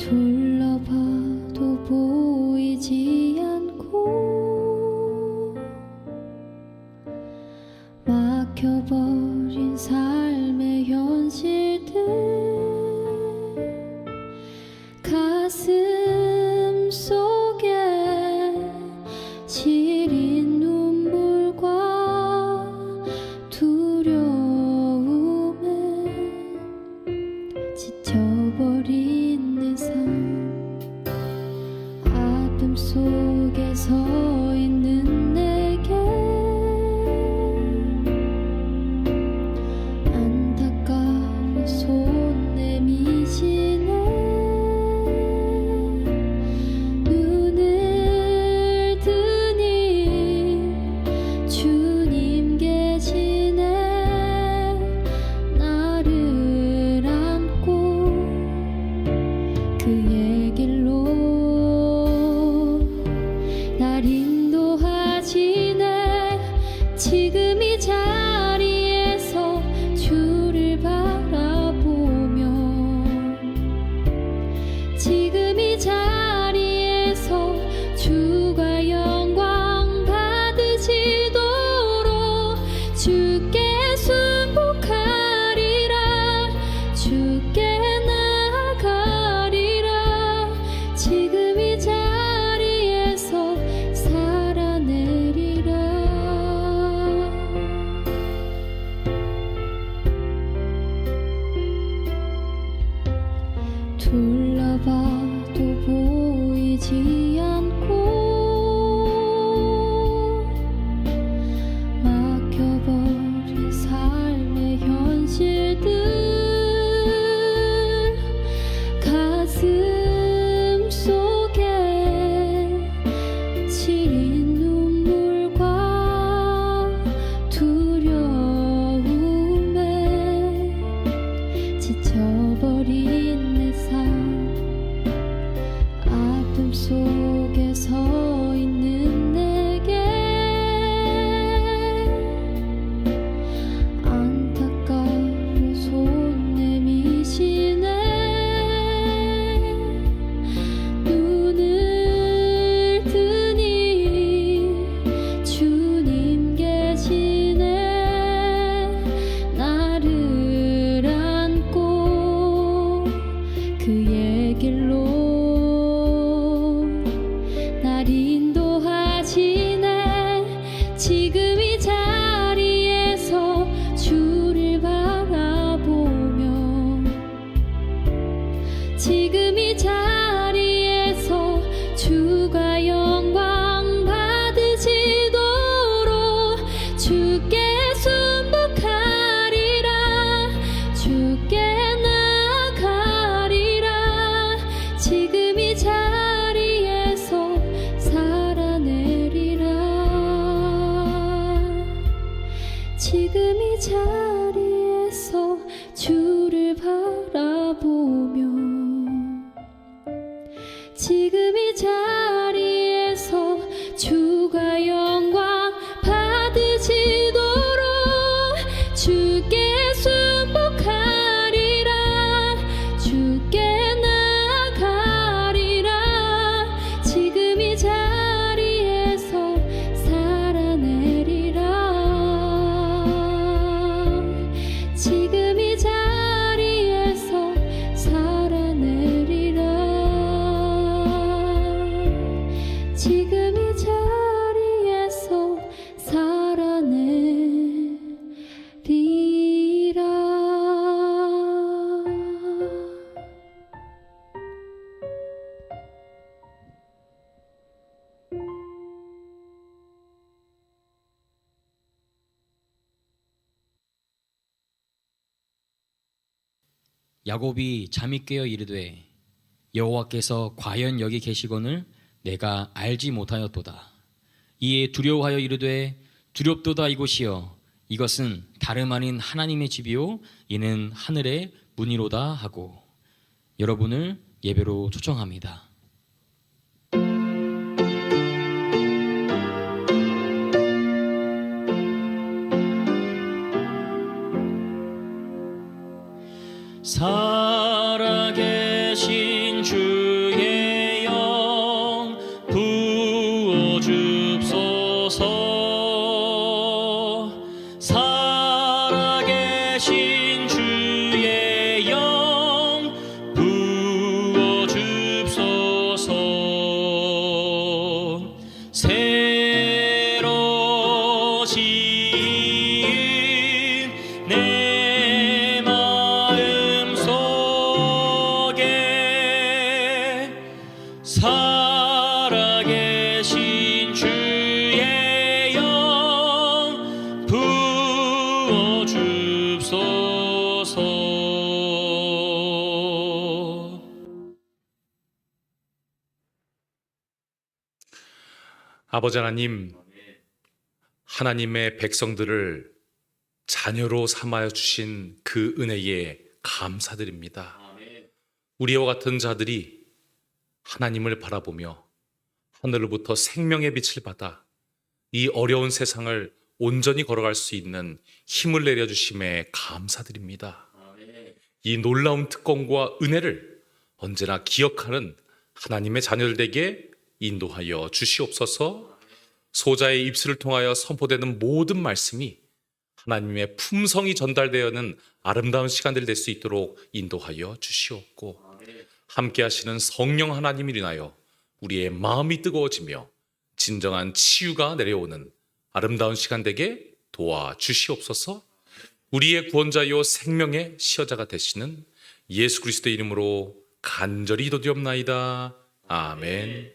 둘러봐도 보이지 않고 막혀버린 삶의 현실들 가슴 속에 시린 눈물과 두려움에 지쳐버린 내 삶 어둠 속에 서 있는 내게 안타까운 손 내미시네. 눈을 뜨니 주님 계시네. 나를 안고 그의 길로 날 인도하시네. 지금 이 자리에서 주를 바라보며 지금 이 자리에서 주가 영광 받으시도록 주께 순복하리라. 주께 나아가리라. 지금 이 자리에서 살아내리라. 둘러봐도 보이지 않고 막혀버린 삶의 현실들 가슴 속에 시린 눈물과 두려움에 지쳐버린 내 삶 어둠 속에 서 있는 내게 안타까운 손 내미시네. 눈을 뜨니 주님 계시네. 나를 안고 그의 길로 날 인도하시네. 지금 이 자리에서 주를 바라보며 지금 이 자리에서 주가 영광 받으시도록 주께 순복하리라. 주께 나아가리라. 지금 이 자리에서 살아내리라. 지금 이 자리에서 주를 바라보며 지금 이 자리에서 주가 영광 받으시도록 주께 순복하리라. 주께 나아가리라. 지금 이 자리에서 살아내리라. 지금 이 자리에서 살아내리라. 지금 이 자리에서 살아내리라. 야곱이 잠이 깨어 이르되 여호와께서 과연 여기 계시거늘 내가 알지 못하였도다. 이에 두려워하여 이르되 두렵도다 이곳이여 이것은 다름 아닌 하나님의 집이요 이는 하늘의 문이로다 하고 여러분을 예배로 초청합니다. 살아계신 주 계신 주의 영 부어 줍소서. 새로 지은 내 마음 속에 살아계신 주의 영 부어 줍소서. 아버지 하나님, 하나님의 백성들을 자녀로 삼아 주신 그 은혜에 감사드립니다. 우리와 같은 자들이 하나님을 바라보며 하늘로부터 생명의 빛을 받아 이 어려운 세상을 온전히 걸어갈 수 있는 힘을 내려주심에 감사드립니다. 이 놀라운 특권과 은혜를 언제나 기억하는 하나님의 자녀들 되게 인도하여 주시옵소서. 소자의 입술을 통하여 선포되는 모든 말씀이 하나님의 품성이 전달되어는 아름다운 시간들이 될 수 있도록 인도하여 주시옵고, 함께 하시는 성령 하나님을 인하여 우리의 마음이 뜨거워지며 진정한 치유가 내려오는 아름다운 시간 되게 도와주시옵소서. 우리의 구원자요 생명의 시여자가 되시는 예수 그리스도의 이름으로 간절히 기도드리옵나이다. 아멘.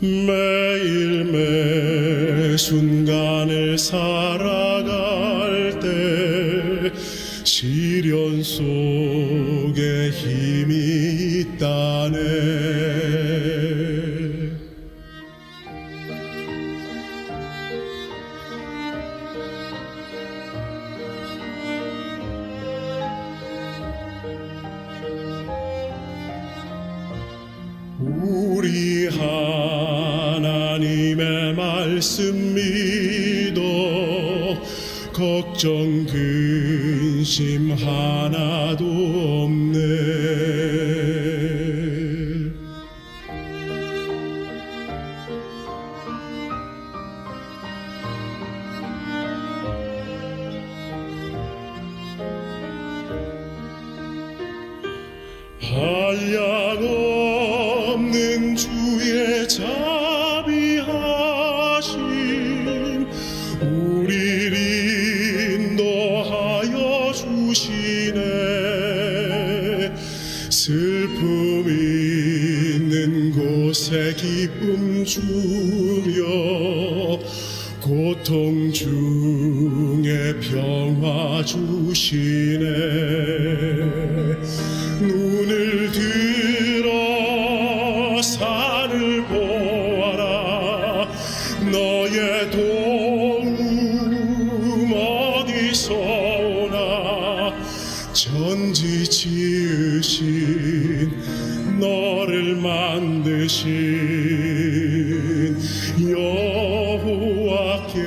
매일 매 순간을 살아갈 때 시련 속에 힘이 있다네. 우리 하나님의 말씀 믿어 걱정 근심 하나도 없네. 한량 없는 주의 자비하심 우리를 인도하여 주시네. 슬픔 있는 곳에 기쁨 주며 고통 중에 평화 주시네. 눈을 들어 산을 보아라. 너의 도움 어디서 오나. 천지 지으신 너를 만드신 여호와께로다.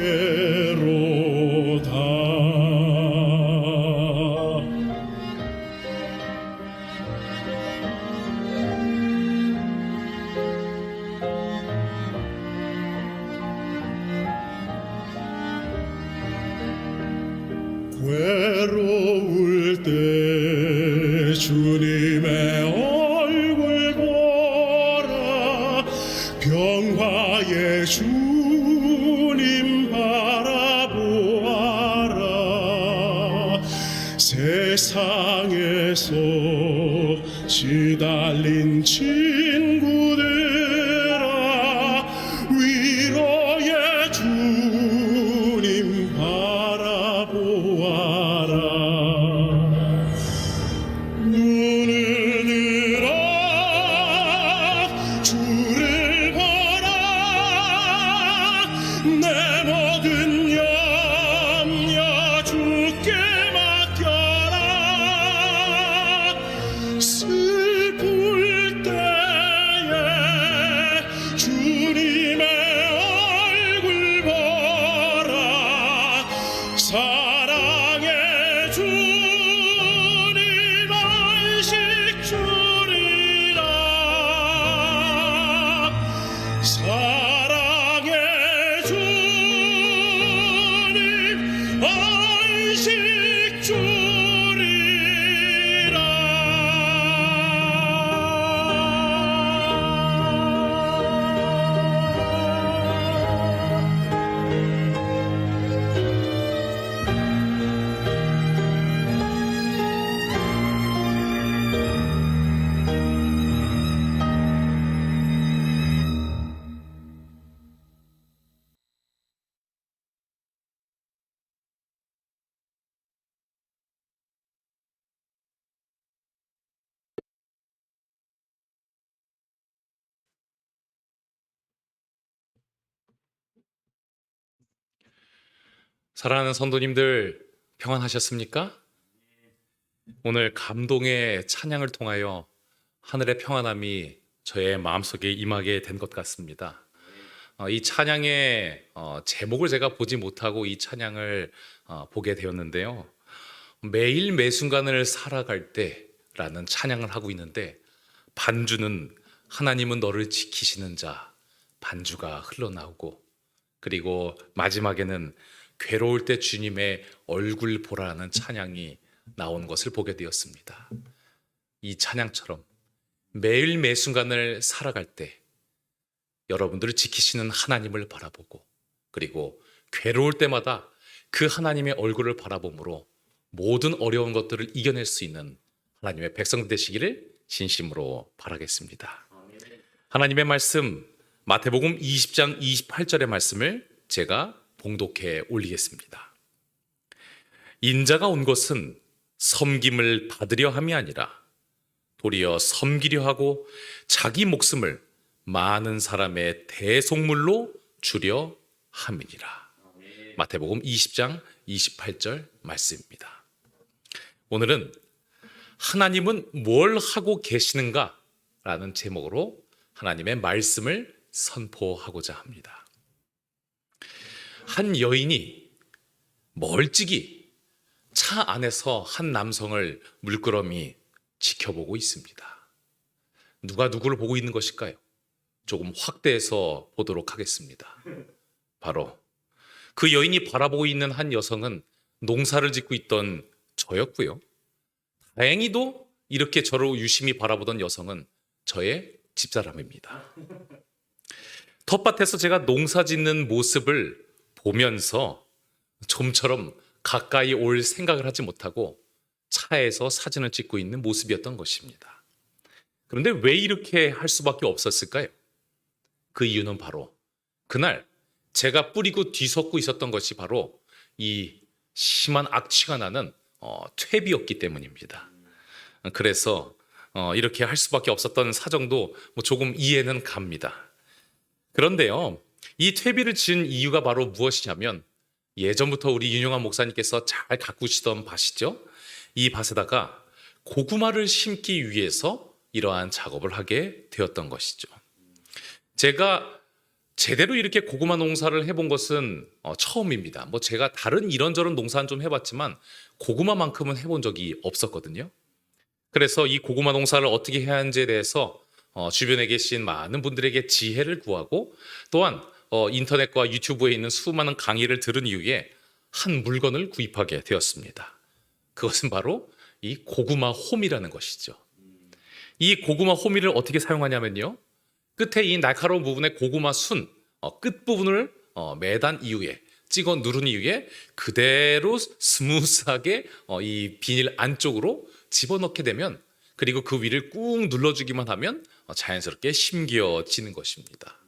주님 바라보아라. 세상에서 시달린 친구들아, 위로의 주님 바라보아라. 눈을 들어 주를 보라. 내 모든 염려 주께 맡겨라. 슬플 때에 주님의 얼굴 보라. 사랑의 주님 안식 주리라. 사랑의 주님 안식 주리라. 사랑하는 성도님들, 평안하셨습니까? 오늘 감동의 찬양을 통하여 하늘의 평안함이 저의 마음속에 임하게 된 것 같습니다. 이 찬양의 제목을 제가 보지 못하고 이 찬양을 보게 되었는데요. 매일 매순간을 살아갈 때라는 찬양을 하고 있는데, 반주는 하나님은 너를 지키시는 자, 반주가 흘러나오고, 그리고 마지막에는 괴로울 때 주님의 얼굴 보라는 찬양이 나온 것을 보게 되었습니다. 이 찬양처럼 매일 매순간을 살아갈 때 여러분들을 지키시는 하나님을 바라보고, 그리고 괴로울 때마다 그 하나님의 얼굴을 바라봄으로 모든 어려운 것들을 이겨낼 수 있는 하나님의 백성 되시기를 진심으로 바라겠습니다. 하나님의 말씀, 마태복음 20장 28절의 말씀을 제가 봉독해 올리겠습니다. 인자가 온 것은 섬김을 받으려 함이 아니라 도리어 섬기려 하고 자기 목숨을 많은 사람의 대속물로 주려 함이니라. 마태복음 20장 28절 말씀입니다. 오늘은 하나님은 뭘 하고 계시는가? 라는 제목으로 하나님의 말씀을 선포하고자 합니다. 한 여인이 멀찍이 차 안에서 한 남성을 물끄러미 지켜보고 있습니다. 누가 누구를 보고 있는 것일까요? 조금 확대해서 보도록 하겠습니다. 바로 그 여인이 바라보고 있는 한 여성은 농사를 짓고 있던 저였고요. 다행히도 이렇게 저를 유심히 바라보던 여성은 저의 집사람입니다. 텃밭에서 제가 농사 짓는 모습을 보면서 좀처럼 가까이 올 생각을 하지 못하고 차에서 사진을 찍고 있는 모습이었던 것입니다. 그런데 왜 이렇게 할 수밖에 없었을까요? 그 이유는 바로 그날 제가 뿌리고 뒤섞고 있었던 것이 바로 이 심한 악취가 나는 퇴비였기 때문입니다. 그래서 이렇게 할 수밖에 없었던 사정도 조금 이해는 갑니다. 그런데요, 이 퇴비를 지은 이유가 바로 무엇이냐면 예전부터 우리 윤영환 목사님께서 잘 가꾸시던 밭이죠. 이 밭에다가 고구마를 심기 위해서 이러한 작업을 하게 되었던 것이죠. 제가 제대로 이렇게 고구마 농사를 해본 것은 처음입니다. 제가 다른 이런저런 농사는 좀 해봤지만 고구마만큼은 해본 적이 없었거든요. 그래서 이 고구마 농사를 어떻게 해야 하는지에 대해서 주변에 계신 많은 분들에게 지혜를 구하고, 또한 인터넷과 유튜브에 있는 수많은 강의를 들은 이후에 한 물건을 구입하게 되었습니다. 그것은 바로 이 고구마 홈이라는 것이죠. 이 고구마 호미를 어떻게 사용하냐면요, 끝에 이 날카로운 부분에 고구마 순, 끝부분을 매단 이후에 찍어 누른 이후에 그대로 스무스하게 이 비닐 안쪽으로 집어넣게 되면, 그리고 그 위를 꾹 눌러주기만 하면 자연스럽게 심겨지는 것입니다.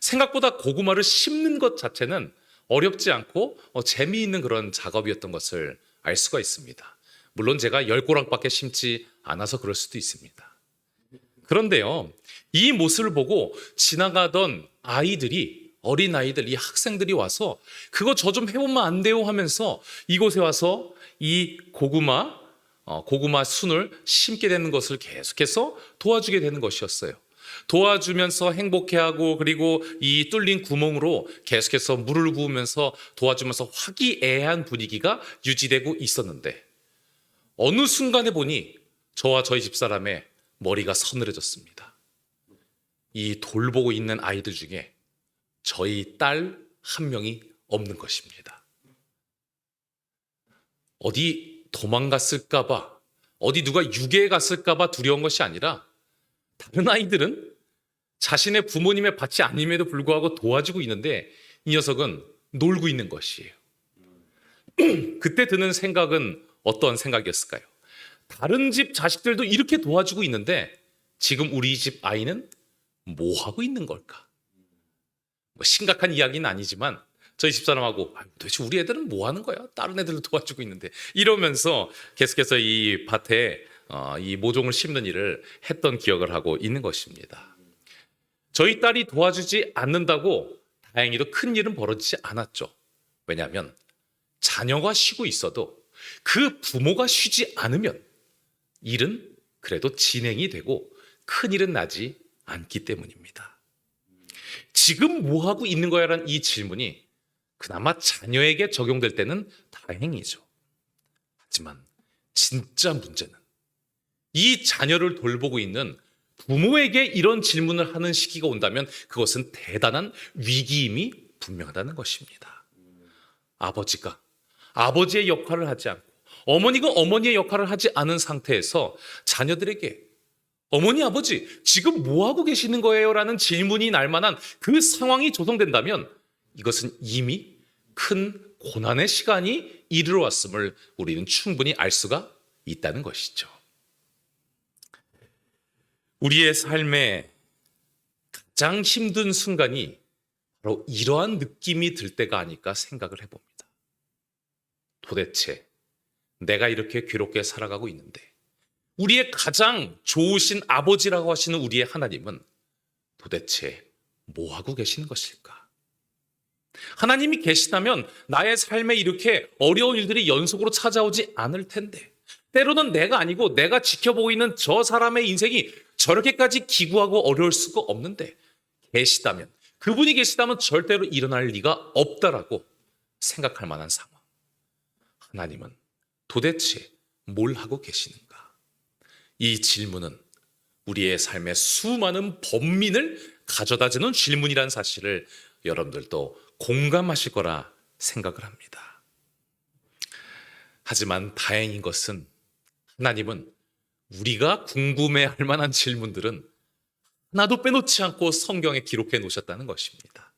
생각보다 고구마를 심는 것 자체는 어렵지 않고 재미있는 그런 작업이었던 것을 알 수가 있습니다. 물론 제가 10고랑밖에 심지 않아서 그럴 수도 있습니다. 그런데요, 이 모습을 보고 지나가던 아이들이, 어린아이들, 이 학생들이 와서 그거 저 좀 해보면 안 돼요 하면서 이곳에 와서 이 고구마 순을 심게 되는 것을 계속해서 도와주게 되는 것이었어요. 도와주면서 행복해하고, 그리고 이 뚫린 구멍으로 계속해서 물을 부으면서 도와주면서 화기애애한 분위기가 유지되고 있었는데, 어느 순간에 보니 저와 저희 집사람의 머리가 서늘해졌습니다. 이 돌보고 있는 아이들 중에 저희 딸 한 명이 없는 것입니다. 어디 도망갔을까봐, 어디 누가 유괴해 갔을까봐 두려운 것이 아니라, 다른 아이들은 자신의 부모님의 밭이 아님에도 불구하고 도와주고 있는데 이 녀석은 놀고 있는 것이에요. 그때 드는 생각은 어떤 생각이었을까요? 다른 집 자식들도 이렇게 도와주고 있는데 지금 우리 집 아이는 뭐 하고 있는 걸까? 뭐 심각한 이야기는 아니지만 저희 집사람하고 도대체 우리 애들은 뭐 하는 거야? 다른 애들도 도와주고 있는데, 이러면서 계속해서 이 밭에 이 모종을 심는 일을 했던 기억을 하고 있는 것입니다. 저희 딸이 도와주지 않는다고 다행히도 큰 일은 벌어지지 않았죠. 왜냐하면 자녀가 쉬고 있어도 그 부모가 쉬지 않으면 일은 그래도 진행이 되고 큰 일은 나지 않기 때문입니다. 지금 뭐 하고 있는 거야? 라는 이 질문이 그나마 자녀에게 적용될 때는 다행이죠. 하지만 진짜 문제는 이 자녀를 돌보고 있는 부모에게 이런 질문을 하는 시기가 온다면 그것은 대단한 위기임이 분명하다는 것입니다. 아버지가 아버지의 역할을 하지 않고, 어머니가 어머니의 역할을 하지 않은 상태에서 자녀들에게 어머니, 아버지, 지금 뭐 하고 계시는 거예요? 라는 질문이 날 만한 그 상황이 조성된다면 이것은 이미 큰 고난의 시간이 이르러 왔음을 우리는 충분히 알 수가 있다는 것이죠. 우리의 삶에 가장 힘든 순간이 바로 이러한 느낌이 들 때가 아닐까 생각을 해봅니다. 도대체 내가 이렇게 괴롭게 살아가고 있는데 우리의 가장 좋으신 아버지라고 하시는 우리의 하나님은 도대체 뭐 하고 계시는 것일까? 하나님이 계시다면 나의 삶에 이렇게 어려운 일들이 연속으로 찾아오지 않을 텐데, 때로는 내가 아니고 내가 지켜보고 있는 저 사람의 인생이 저렇게까지 기구하고 어려울 수가 없는데, 계시다면, 그분이 계시다면 절대로 일어날 리가 없다라고 생각할 만한 상황. 하나님은 도대체 뭘 하고 계시는가? 이 질문은 우리의 삶의 수많은 번민을 가져다주는 질문이라는 사실을 여러분들도 공감하실 거라 생각을 합니다. 하지만 다행인 것은 하나님은 우리가 궁금해할 만한 질문들은 하나도 빼놓지 않고 성경에 기록해 놓으셨다는 것입니다.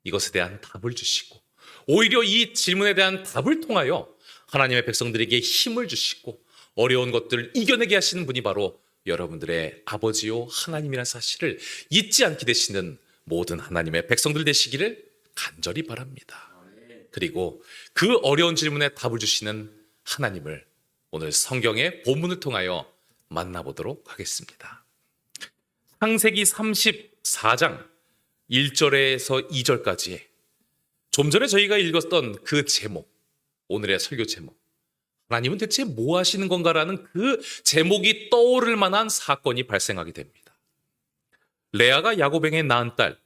이것에 대한 답을 주시고, 오히려 이 질문에 대한 답을 통하여 하나님의 백성들에게 힘을 주시고 어려운 것들을 이겨내게 하시는 분이 바로 여러분들의 아버지요 하나님이라는 사실을 잊지 않게 되시는 모든 하나님의 백성들 되시기를 간절히 바랍니다. 그리고 그 어려운 질문에 답을 주시는 하나님을 오늘 성경의 본문을 통하여 만나보도록 하겠습니다. 창세기 34장 1절에서 2절까지 좀 전에 저희가 읽었던 그 제목, 오늘의 설교 제목, 하나님은 대체 뭐 하시는 건가라는 그 제목이 떠오를 만한 사건이 발생하게 됩니다. 레아가 야곱에게 낳은 딸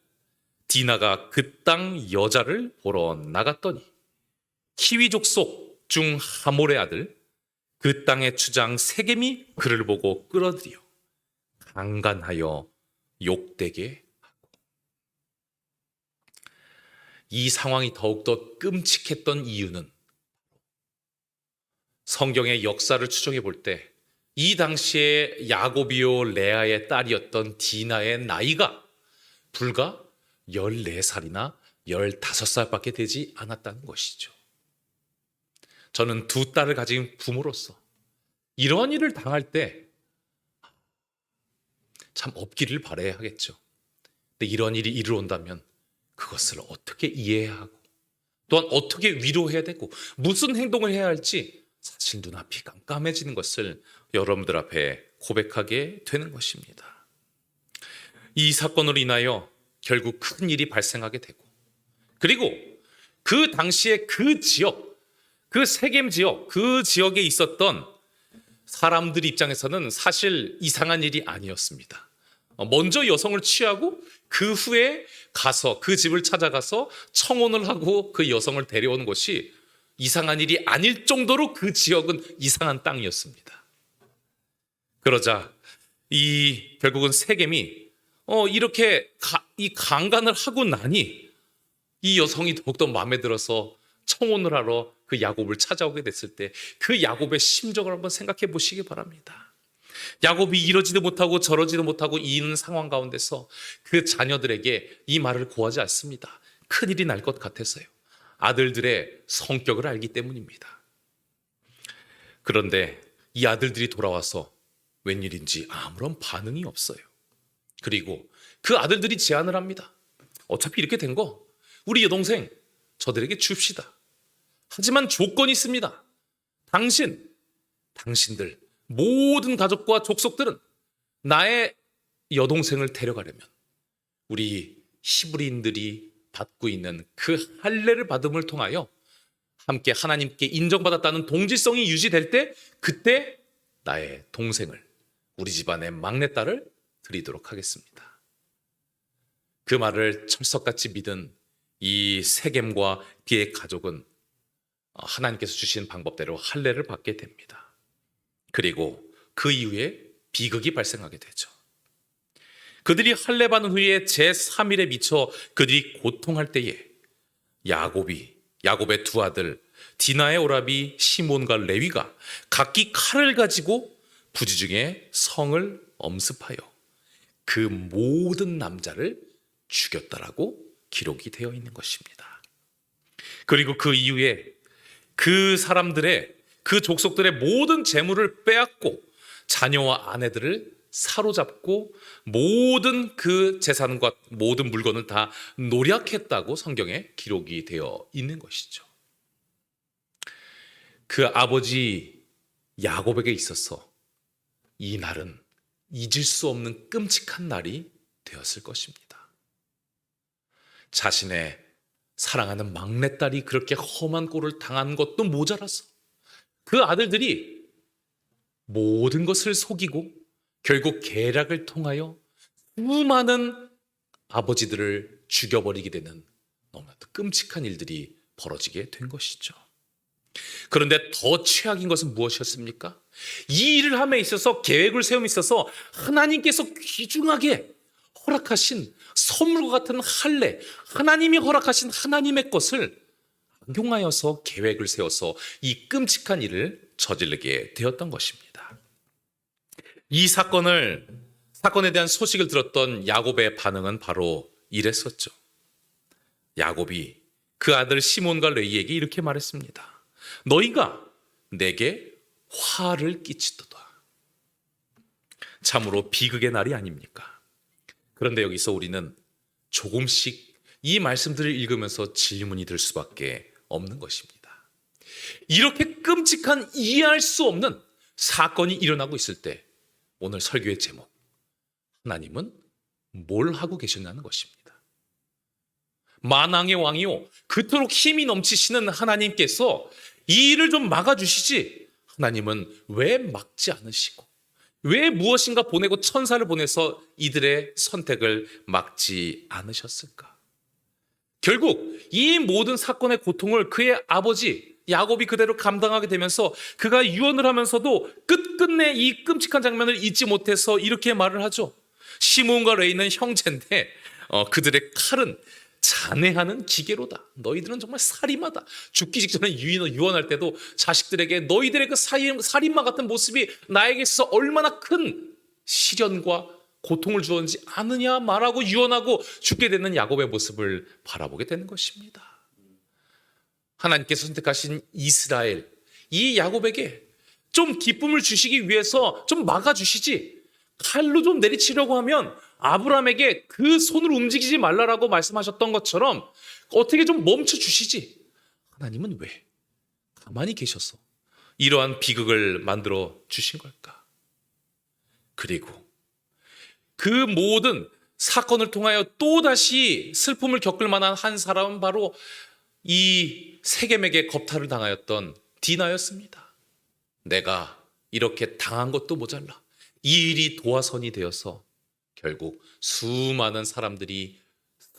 디나가 그 땅 여자를 보러 나갔더니 히위 족속 중 하몰의 아들 그 땅의 주장 세겜이 그를 보고 끌어들여 강간하여 욕되게 하고, 이 상황이 더욱더 끔찍했던 이유는 성경의 역사를 추정해 볼 때 이 당시에 야곱이요 레아의 딸이었던 디나의 나이가 불과 14살이나 15살밖에 되지 않았다는 것이죠. 저는 두 딸을 가진 부모로서 이런 일을 당할 때 참 없기를 바라야 하겠죠. 근데 이런 일이 이르온다면 그것을 어떻게 이해해야 하고 또한 어떻게 위로해야 되고 무슨 행동을 해야 할지 사실 눈앞이 깜깜해지는 것을 여러분들 앞에 고백하게 되는 것입니다. 이 사건으로 인하여 결국 큰 일이 발생하게 되고 그리고 그 당시에 그 지역, 그 세겜 지역, 그 지역에 있었던 사람들 입장에서는 사실 이상한 일이 아니었습니다. 먼저 여성을 취하고 그 후에 가서 그 집을 찾아가서 청혼을 하고 그 여성을 데려오는 것이 이상한 일이 아닐 정도로 그 지역은 이상한 땅이었습니다. 그러자 결국은 세겜이 이렇게 이 강간을 하고 나니 이 여성이 더욱더 마음에 들어서 청혼을 하러 그 야곱을 찾아오게 됐을 때 그 야곱의 심정을 한번 생각해 보시기 바랍니다. 야곱이 이러지도 못하고 저러지도 못하고 있는 상황 가운데서 그 자녀들에게 이 말을 고하지 않습니다. 큰일이 날 것 같아서요. 아들들의 성격을 알기 때문입니다. 그런데 이 아들들이 돌아와서 웬일인지 아무런 반응이 없어요. 그리고 그 아들들이 제안을 합니다. 어차피 이렇게 된 거 우리 여동생 저들에게 줍시다. 하지만 조건이 있습니다. 당신들 모든 가족과 족속들은 나의 여동생을 데려가려면 우리 히브리인들이 받고 있는 그 할례를 받음을 통하여 함께 하나님께 인정받았다는 동질성이 유지될 때 그때 나의 동생을 우리 집안의 막내딸을 드리도록 하겠습니다. 그 말을 철석같이 믿은 이 세겜과 그의 가족은 하나님께서 주신 방법대로 할례를 받게 됩니다. 그리고 그 이후에 비극이 발생하게 되죠. 그들이 할례 받은 후에 제3일에 미쳐 그들이 고통할 때에 야곱의 두 아들 디나의 오라비 시몬과 레위가 각기 칼을 가지고 부지중에 성을 엄습하여 그 모든 남자를 죽였다라고 기록이 되어 있는 것입니다. 그리고 그 이후에 그 사람들의 그 족속들의 모든 재물을 빼앗고 자녀와 아내들을 사로잡고 모든 그 재산과 모든 물건을 다 노략했다고 성경에 기록이 되어 있는 것이죠. 그 아버지 야곱에게 있어서 이 날은 잊을 수 없는 끔찍한 날이 되었을 것입니다. 자신의 사랑하는 막내딸이 그렇게 험한 꼴을 당한 것도 모자라서 그 아들들이 모든 것을 속이고 결국 계략을 통하여 수많은 아버지들을 죽여버리게 되는 너무나도 끔찍한 일들이 벌어지게 된 것이죠. 그런데 더 최악인 것은 무엇이었습니까? 이 일을 함에 있어서 계획을 세움에 있어서 하나님께서 귀중하게 허락하신 선물과 같은 할례, 하나님이 허락하신 하나님의 것을 악용하여서 계획을 세워서 이 끔찍한 일을 저지르게 되었던 것입니다. 이 사건에 대한 소식을 들었던 야곱의 반응은 바로 이랬었죠. 야곱이 그 아들 시몬과 레위에게 이렇게 말했습니다. 너희가 내게 화를 끼치도다. 참으로 비극의 날이 아닙니까? 그런데 여기서 우리는 조금씩 이 말씀들을 읽으면서 질문이 들 수밖에 없는 것입니다. 이렇게 끔찍한 이해할 수 없는 사건이 일어나고 있을 때 오늘 설교의 제목, 하나님은 뭘 하고 계셨냐는 것입니다. 만왕의 왕이요 그토록 힘이 넘치시는 하나님께서 이 일을 좀 막아주시지 하나님은 왜 막지 않으시고 왜 무엇인가 보내고 천사를 보내서 이들의 선택을 막지 않으셨을까? 결국 이 모든 사건의 고통을 그의 아버지 야곱이 그대로 감당하게 되면서 그가 유언을 하면서도 끝끝내 이 끔찍한 장면을 잊지 못해서 이렇게 말을 하죠. 시몬과 레위는 형제인데 그들의 칼은 잔해하는 기계로다. 너희들은 정말 살인마다. 죽기 직전에 유언할 때도 자식들에게 너희들의 그 살인마 같은 모습이 나에게 있어서 얼마나 큰 시련과 고통을 주었지 않느냐 말하고 유언하고 죽게 되는 야곱의 모습을 바라보게 되는 것입니다. 하나님께서 선택하신 이스라엘, 이 야곱에게 좀 기쁨을 주시기 위해서 좀 막아주시지, 칼로 좀 내리치려고 하면 아브라함에게 그 손을 움직이지 말라라고 말씀하셨던 것처럼 어떻게 좀 멈춰주시지, 하나님은 왜 가만히 계셔서 이러한 비극을 만들어 주신 걸까? 그리고 그 모든 사건을 통하여 또다시 슬픔을 겪을 만한 한 사람은 바로 이 세겜에게 겁탈을 당하였던 디나였습니다. 내가 이렇게 당한 것도 모자라 이 일이 도화선이 되어서 결국 수많은 사람들이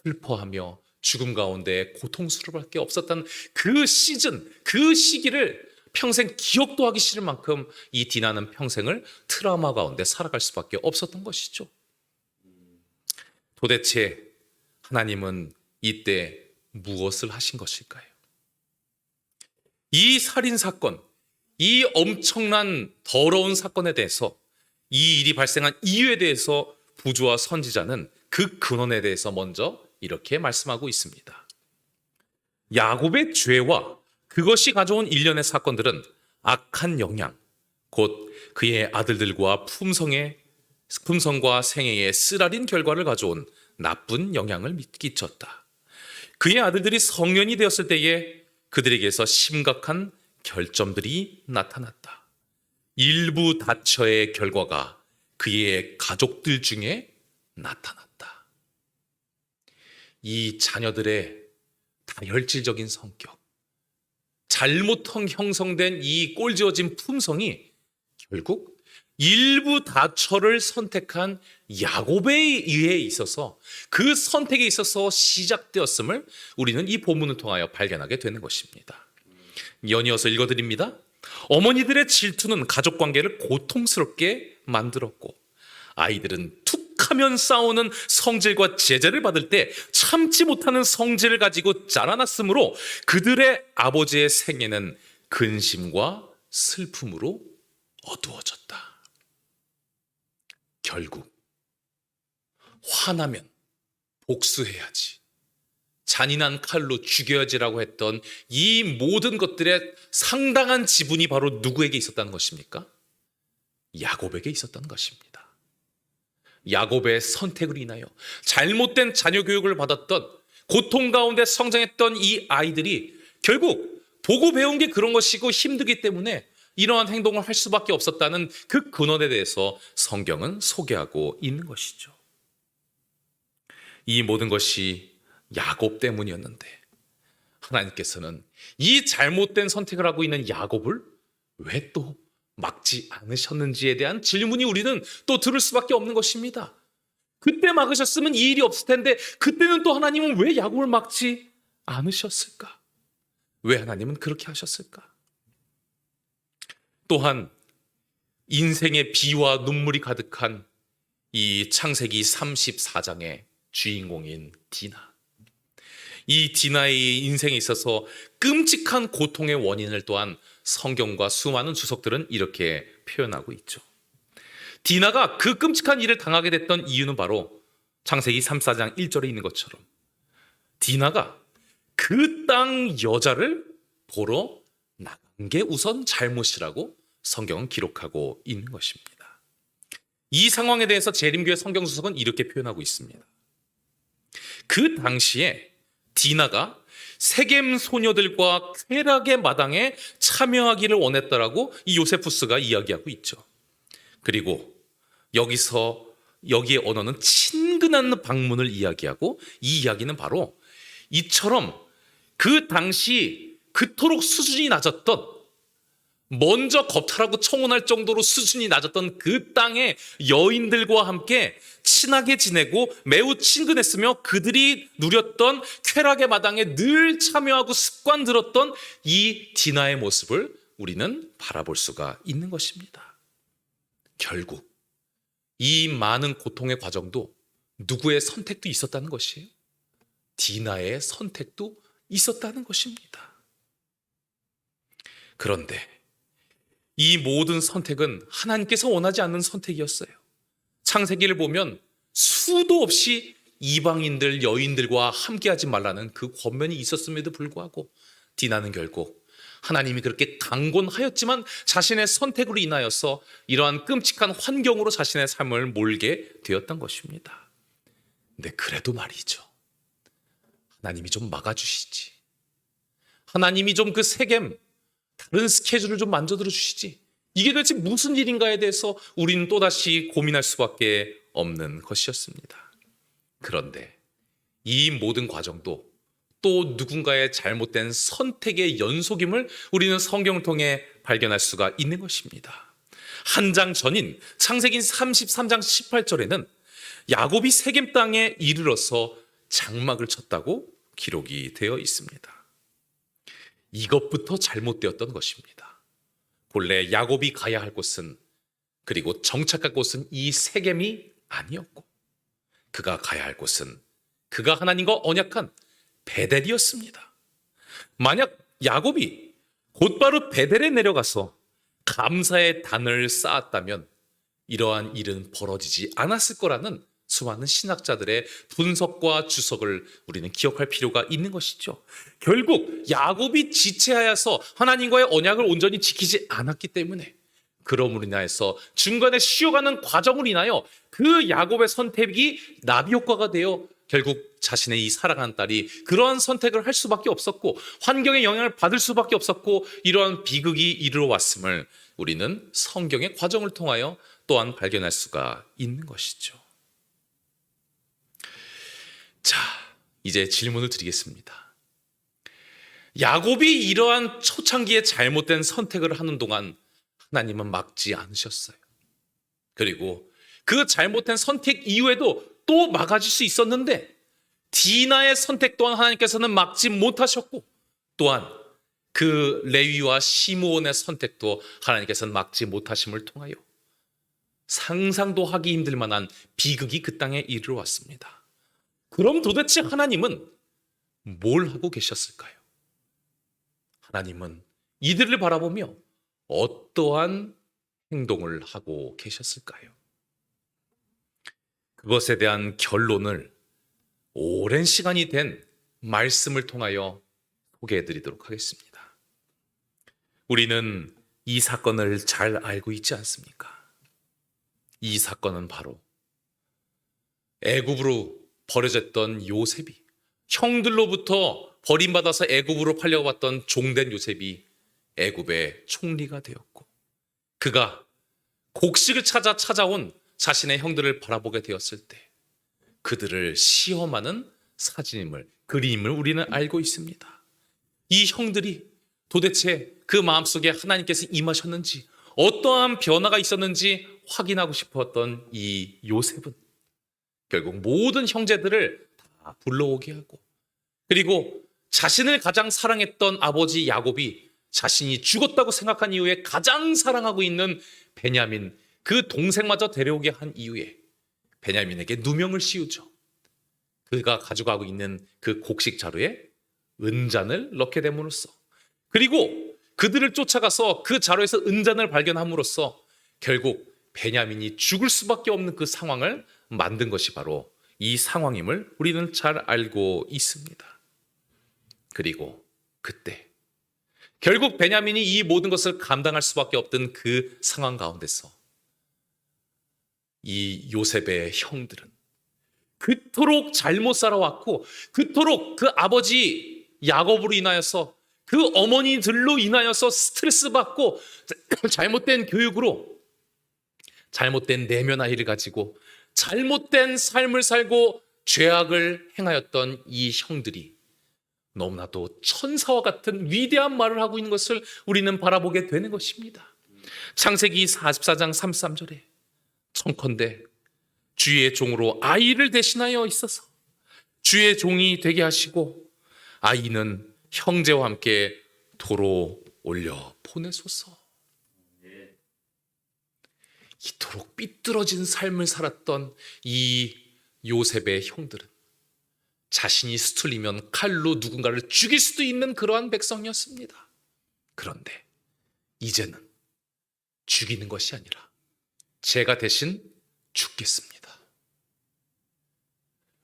슬퍼하며 죽음 가운데 고통스러울 게 없었다는 그 시즌, 그 시기를 평생 기억도 하기 싫을 만큼 이 디나는 평생을 트라우마 가운데 살아갈 수밖에 없었던 것이죠. 도대체 하나님은 이때 무엇을 하신 것일까요? 이 살인사건, 이 엄청난 더러운 사건에 대해서, 이 일이 발생한 이유에 대해서 부조와 선지자는 그 근원에 대해서 먼저 이렇게 말씀하고 있습니다. 야곱의 죄와 그것이 가져온 일련의 사건들은 악한 영향, 곧 그의 아들들과 품성과 생애의 쓰라린 결과를 가져온 나쁜 영향을 끼쳤다. 그의 아들들이 성년이 되었을 때에 그들에게서 심각한 결점들이 나타났다. 일부 다처의 결과가 그의 가족들 중에 나타났다. 이 자녀들의 다혈질적인 성격, 잘못 형성된 이 꼴지어진 품성이 결국 일부 다처를 선택한 야곱에 의해 있어서, 그 선택에 있어서 시작되었음을 우리는 이 본문을 통하여 발견하게 되는 것입니다. 연이어서 읽어드립니다. 어머니들의 질투는 가족 관계를 고통스럽게 만들었고, 아이들은 툭하면 싸우는 성질과 제재를 받을 때 참지 못하는 성질을 가지고 자라났으므로 그들의 아버지의 생애는 근심과 슬픔으로 어두워졌다. 결국 화나면 복수해야지, 잔인한 칼로 죽여야지라고 했던 이 모든 것들의 상당한 지분이 바로 누구에게 있었다는 것입니까? 야곱에게 있었다는 것입니다. 야곱의 선택으로 인하여 잘못된 자녀 교육을 받았던, 고통 가운데 성장했던 이 아이들이 결국 보고 배운 게 그런 것이고 힘들기 때문에 이러한 행동을 할 수밖에 없었다는 그 근원에 대해서 성경은 소개하고 있는 것이죠. 이 모든 것이 야곱 때문이었는데 하나님께서는 이 잘못된 선택을 하고 있는 야곱을 왜 또 막지 않으셨는지에 대한 질문이 우리는 또 들을 수밖에 없는 것입니다. 그때 막으셨으면 이 일이 없을 텐데 그때는 또 하나님은 왜 야곱을 막지 않으셨을까? 왜 하나님은 그렇게 하셨을까? 또한 인생의 비와 눈물이 가득한 이 창세기 34장의 주인공인 디나, 이 디나의 인생에 있어서 끔찍한 고통의 원인을 또한 성경과 수많은 주석들은 이렇게 표현하고 있죠. 디나가 그 끔찍한 일을 당하게 됐던 이유는 바로 창세기 34장 1절에 있는 것처럼 디나가 그 땅 여자를 보러 나간 게 우선 잘못이라고 성경은 기록하고 있는 것입니다. 이 상황에 대해서 재림교회 성경 주석은 이렇게 표현하고 있습니다. 그 당시에 디나가 세겜 소녀들과 쾌락의 마당에 참여하기를 원했다라고 이 요세푸스가 이야기하고 있죠. 그리고 여기의 언어는 친근한 방문을 이야기하고, 이 이야기는 바로 이처럼 그 당시 그토록 수준이 낮았던, 먼저 겁탈하고 청혼할 정도로 수준이 낮았던 그 땅의 여인들과 함께 친하게 지내고 매우 친근했으며 그들이 누렸던 쾌락의 마당에 늘 참여하고 습관 들었던 이 디나의 모습을 우리는 바라볼 수가 있는 것입니다. 결국 이 많은 고통의 과정도 누구의 선택도 있었다는 것이에요. 디나의 선택도 있었다는 것입니다. 그런데 이 모든 선택은 하나님께서 원하지 않는 선택이었어요. 창세기를 보면 수도 없이 이방인들, 여인들과 함께하지 말라는 그 권면이 있었음에도 불구하고 디나는 결국 하나님이 그렇게 강권하였지만 자신의 선택으로 인하여서 이러한 끔찍한 환경으로 자신의 삶을 몰게 되었던 것입니다. 근데 그래도 말이죠. 하나님이 좀 막아주시지. 하나님이 좀 그 세겜 다른 스케줄을 좀 만져들어 주시지. 이게 도대체 무슨 일인가에 대해서 우리는 또다시 고민할 수밖에 없는 것이었습니다. 그런데 이 모든 과정도 또 누군가의 잘못된 선택의 연속임을 우리는 성경을 통해 발견할 수가 있는 것입니다. 한 장 전인 창세기 33장 18절에는 야곱이 세겜 땅에 이르러서 장막을 쳤다고 기록이 되어 있습니다. 이것부터 잘못되었던 것입니다. 본래 야곱이 가야 할 곳은, 그리고 정착할 곳은 이 세겜이 아니었고, 그가 가야 할 곳은 그가 하나님과 언약한 베델이었습니다. 만약 야곱이 곧바로 베델에 내려가서 감사의 단을 쌓았다면 이러한 일은 벌어지지 않았을 거라는 수많은 신학자들의 분석과 주석을 우리는 기억할 필요가 있는 것이죠. 결국 야곱이 지체하여서 하나님과의 언약을 온전히 지키지 않았기 때문에, 그러므로 인하여서 중간에 쉬어가는 과정으로 인하여 그 야곱의 선택이 나비 효과가 되어 결국 자신의 이 사랑하는 딸이 그러한 선택을 할 수밖에 없었고 환경의 영향을 받을 수밖에 없었고 이러한 비극이 이르러 왔음을 우리는 성경의 과정을 통하여 또한 발견할 수가 있는 것이죠. 자, 이제 질문을 드리겠습니다. 야곱이 이러한 초창기에 잘못된 선택을 하는 동안 하나님은 막지 않으셨어요. 그리고 그 잘못된 선택 이후에도 또 막아줄 수 있었는데 디나의 선택 또한 하나님께서는 막지 못하셨고, 또한 그 레위와 시므온의 선택도 하나님께서는 막지 못하심을 통하여 상상도 하기 힘들 만한 비극이 그 땅에 이르러 왔습니다. 그럼 도대체 하나님은 뭘 하고 계셨을까요? 하나님은 이들을 바라보며 어떠한 행동을 하고 계셨을까요? 그것에 대한 결론을 오랜 시간이 된 말씀을 통하여 소개해 드리도록 하겠습니다. 우리는 이 사건을 잘 알고 있지 않습니까? 이 사건은 바로 애굽으로 버려졌던 요셉이, 형들로부터 버림받아서 애굽으로 팔려왔던 종된 요셉이 애굽의 총리가 되었고, 그가 곡식을 찾아온 자신의 형들을 바라보게 되었을 때 그들을 시험하는 사진임을, 그림을 우리는 알고 있습니다. 이 형들이 도대체 그 마음속에 하나님께서 임하셨는지, 어떠한 변화가 있었는지 확인하고 싶었던 이 요셉은 결국 모든 형제들을 다 불러오게 하고, 그리고 자신을 가장 사랑했던 아버지 야곱이 자신이 죽었다고 생각한 이후에 가장 사랑하고 있는 베냐민, 그 동생마저 데려오게 한 이후에 베냐민에게 누명을 씌우죠. 그가 가져가고 있는 그 곡식 자루에 은잔을 넣게 됨으로써, 그리고 그들을 쫓아가서 그 자루에서 은잔을 발견함으로써 결국 베냐민이 죽을 수밖에 없는 그 상황을 만든 것이 바로 이 상황임을 우리는 잘 알고 있습니다. 그리고 그때 결국 베냐민이 이 모든 것을 감당할 수밖에 없던 그 상황 가운데서 이 요셉의 형들은 그토록 잘못 살아왔고, 그토록 그 아버지 야곱으로 인하여서, 그 어머니들로 인하여서 스트레스 받고 잘못된 교육으로 잘못된 내면 아이를 가지고 잘못된 삶을 살고 죄악을 행하였던 이 형들이 너무나도 천사와 같은 위대한 말을 하고 있는 것을 우리는 바라보게 되는 것입니다. 창세기 44장 33절에 청컨대 주의 종으로 아이를 대신하여 있어서 주의 종이 되게 하시고 아이는 형제와 함께 도로 올려 보내소서. 이토록 삐뚤어진 삶을 살았던 이 요셉의 형들은 자신이 수틀리면 칼로 누군가를 죽일 수도 있는 그러한 백성이었습니다. 그런데 이제는 죽이는 것이 아니라 제가 대신 죽겠습니다.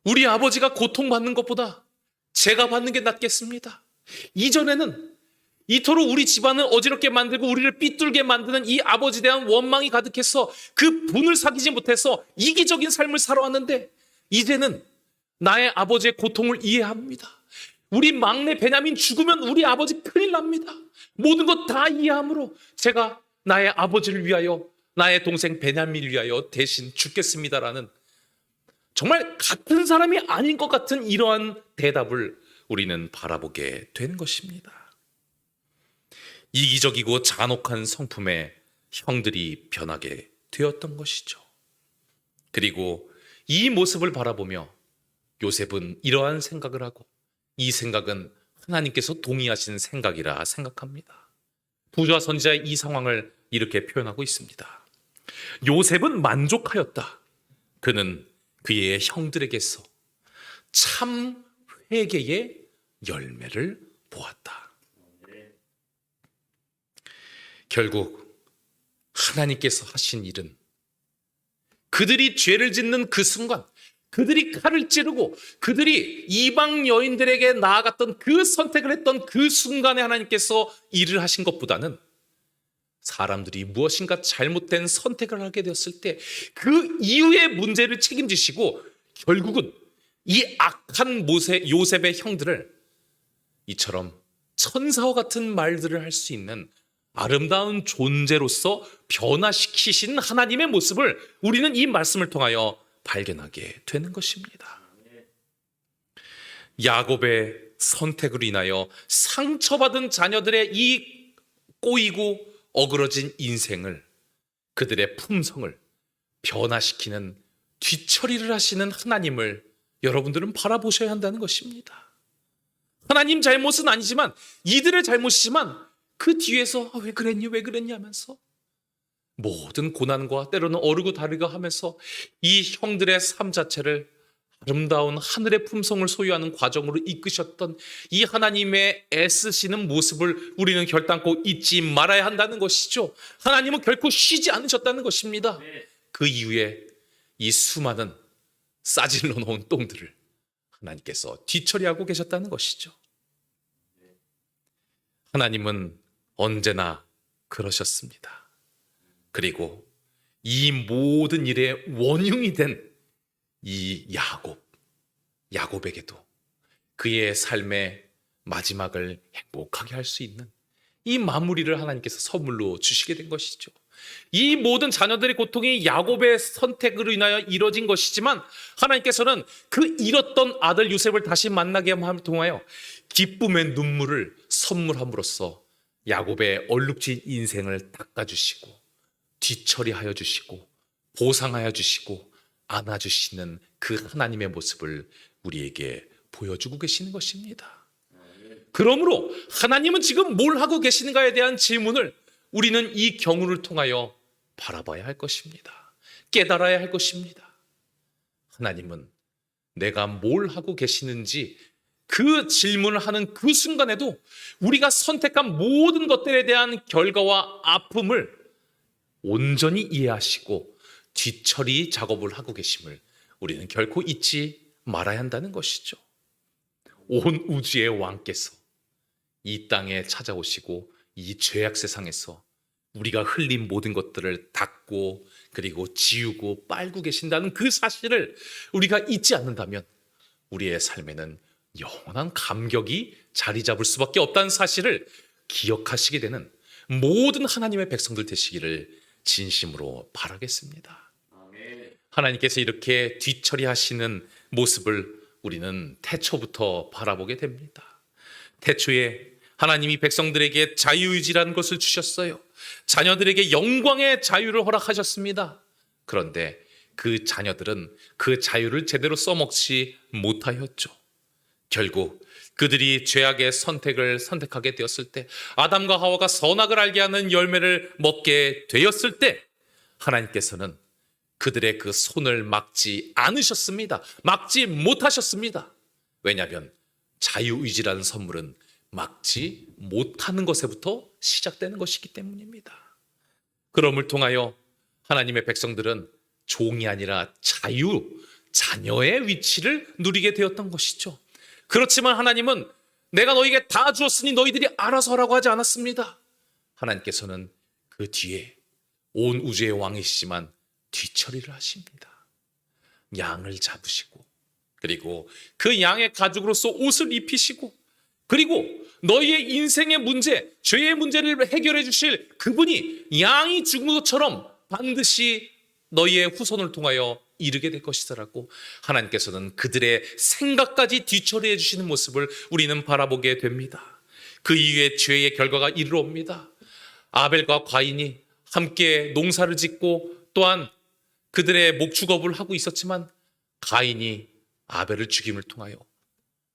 우리 아버지가 고통받는 것보다 제가 받는 게 낫겠습니다. 이전에는 이토록 우리 집안을 어지럽게 만들고 우리를 삐뚤게 만드는 이 아버지에 대한 원망이 가득해서 그 분을 사귀지 못해서 이기적인 삶을 살아왔는데, 이제는 나의 아버지의 고통을 이해합니다. 우리 막내 베냐민 죽으면 우리 아버지 큰일 납니다. 모든 것 다 이해함으로 제가 나의 아버지를 위하여, 나의 동생 베냐민을 위하여 대신 죽겠습니다라는, 정말 같은 사람이 아닌 것 같은 이러한 대답을 우리는 바라보게 되는 것입니다. 이기적이고 잔혹한 성품의 형들이 변하게 되었던 것이죠. 그리고 이 모습을 바라보며 요셉은 이러한 생각을 하고, 이 생각은 하나님께서 동의하신 생각이라 생각합니다. 부자 선지자의 이 상황을 이렇게 표현하고 있습니다. 요셉은 만족하였다. 그는 그의 형들에게서 참 회개의 열매를 보았다. 결국 하나님께서 하신 일은, 그들이 죄를 짓는 그 순간, 그들이 칼을 찌르고 그들이 이방 여인들에게 나아갔던 그 선택을 했던 그 순간에 하나님께서 일을 하신 것보다는, 사람들이 무엇인가 잘못된 선택을 하게 되었을 때 그 이후의 문제를 책임지시고, 결국은 이 악한 요셉의 형들을 이처럼 천사와 같은 말들을 할 수 있는 아름다운 존재로서 변화시키신 하나님의 모습을 우리는 이 말씀을 통하여 발견하게 되는 것입니다. 야곱의 선택으로 인하여 상처받은 자녀들의 이 꼬이고 어그러진 인생을, 그들의 품성을 변화시키는 뒤처리를 하시는 하나님을 여러분들은 바라보셔야 한다는 것입니다. 하나님 잘못은 아니지만, 이들의 잘못이지만 그 뒤에서 왜 그랬니 하면서 모든 고난과 때로는 어르고 다르고 하면서 이 형들의 삶 자체를 아름다운 하늘의 품성을 소유하는 과정으로 이끄셨던 이 하나님의 애쓰시는 모습을 우리는 결단코 잊지 말아야 한다는 것이죠. 하나님은 결코 쉬지 않으셨다는 것입니다. 그 이후에 이 수많은 싸질러 놓은 똥들을 하나님께서 뒤처리하고 계셨다는 것이죠. 하나님은 언제나 그러셨습니다. 그리고 이 모든 일의 원흉이 된 이 야곱에게도 그의 삶의 마지막을 행복하게 할 수 있는 이 마무리를 하나님께서 선물로 주시게 된 것이죠. 이 모든 자녀들의 고통이 야곱의 선택으로 인하여 이뤄진 것이지만, 하나님께서는 그 잃었던 아들 요셉을 다시 만나게 함을 통하여 기쁨의 눈물을 선물함으로써 야곱의 얼룩진 인생을 닦아주시고 뒤처리하여 주시고 보상하여 주시고 안아주시는 그 하나님의 모습을 우리에게 보여주고 계시는 것입니다. 그러므로 하나님은 지금 뭘 하고 계시는가에 대한 질문을 우리는 이 경우를 통하여 바라봐야 할 것입니다. 깨달아야 할 것입니다. 하나님은 내가 뭘 하고 계시는지 그 질문을 하는 그 순간에도 우리가 선택한 모든 것들에 대한 결과와 아픔을 온전히 이해하시고 뒤처리 작업을 하고 계심을 우리는 결코 잊지 말아야 한다는 것이죠. 온 우주의 왕께서 이 땅에 찾아오시고 이 죄악 세상에서 우리가 흘린 모든 것들을 닦고 그리고 지우고 빨고 계신다는 그 사실을 우리가 잊지 않는다면 우리의 삶에는 영원한 감격이 자리 잡을 수밖에 없다는 사실을 기억하시게 되는 모든 하나님의 백성들 되시기를 진심으로 바라겠습니다. 하나님께서 이렇게 뒤처리하시는 모습을 우리는 태초부터 바라보게 됩니다. 태초에 하나님이 백성들에게 자유의지라는 것을 주셨어요. 자녀들에게 영광의 자유를 허락하셨습니다. 그런데 그 자녀들은 그 자유를 제대로 써먹지 못하였죠. 결국 그들이 죄악의 선택하게 되었을 때, 아담과 하와가 선악을 알게 하는 열매를 먹게 되었을 때, 하나님께서는 그들의 그 손을 막지 않으셨습니다. 막지 못하셨습니다. 왜냐하면 자유의지라는 선물은 막지 못하는 것에부터 시작되는 것이기 때문입니다. 그럼을 통하여 하나님의 백성들은 종이 아니라 자녀의 위치를 누리게 되었던 것이죠. 그렇지만 하나님은 내가 너에게 다 주었으니 너희들이 알아서 하라고 하지 않았습니다. 하나님께서는 그 뒤에 온 우주의 왕이시지만 뒤처리를 하십니다. 양을 잡으시고, 그리고 그 양의 가죽으로서 옷을 입히시고, 그리고 너희의 인생의 문제, 죄의 문제를 해결해 주실 그분이 양이 죽은 것처럼 반드시 너희의 후손을 통하여 이르게 될 것이다라고 하나님께서는 그들의 생각까지 뒤처리해 주시는 모습을 우리는 바라보게 됩니다. 그 이후에 죄의 결과가 이르러옵니다. 아벨과 가인이 함께 농사를 짓고 또한 그들의 목축업을 하고 있었지만 가인이 아벨을 죽임을 통하여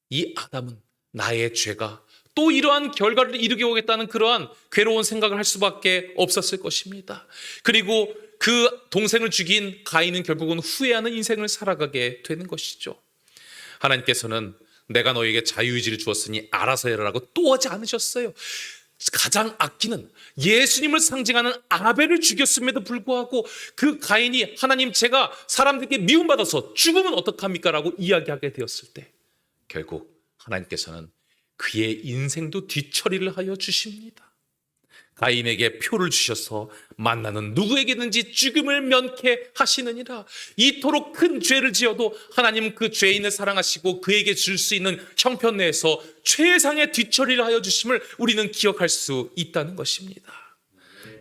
이 아담은 나의 죄가 또 이러한 결과를 이루게 오겠다는 그러한 괴로운 생각을 할 수밖에 없었을 것입니다. 그리고 그 동생을 죽인 가인은 결국은 후회하는 인생을 살아가게 되는 것이죠. 하나님께서는 내가 너에게 자유의지를 주었으니 알아서 해라라고 또 하지 않으셨어요. 가장 아끼는 예수님을 상징하는 아벨을 죽였음에도 불구하고 그 가인이 하나님 제가 사람들께 미움받아서 죽으면 어떡합니까? 라고 이야기하게 되었을 때 결국 하나님께서는 그의 인생도 뒤처리를 하여 주십니다. 가인에게 표를 주셔서 만나는 누구에게든지 죽음을 면케하시느니라. 이토록 큰 죄를 지어도 하나님 그 죄인을 사랑하시고 그에게 줄 수 있는 형편 내에서 최상의 뒤처리를 하여 주심을 우리는 기억할 수 있다는 것입니다.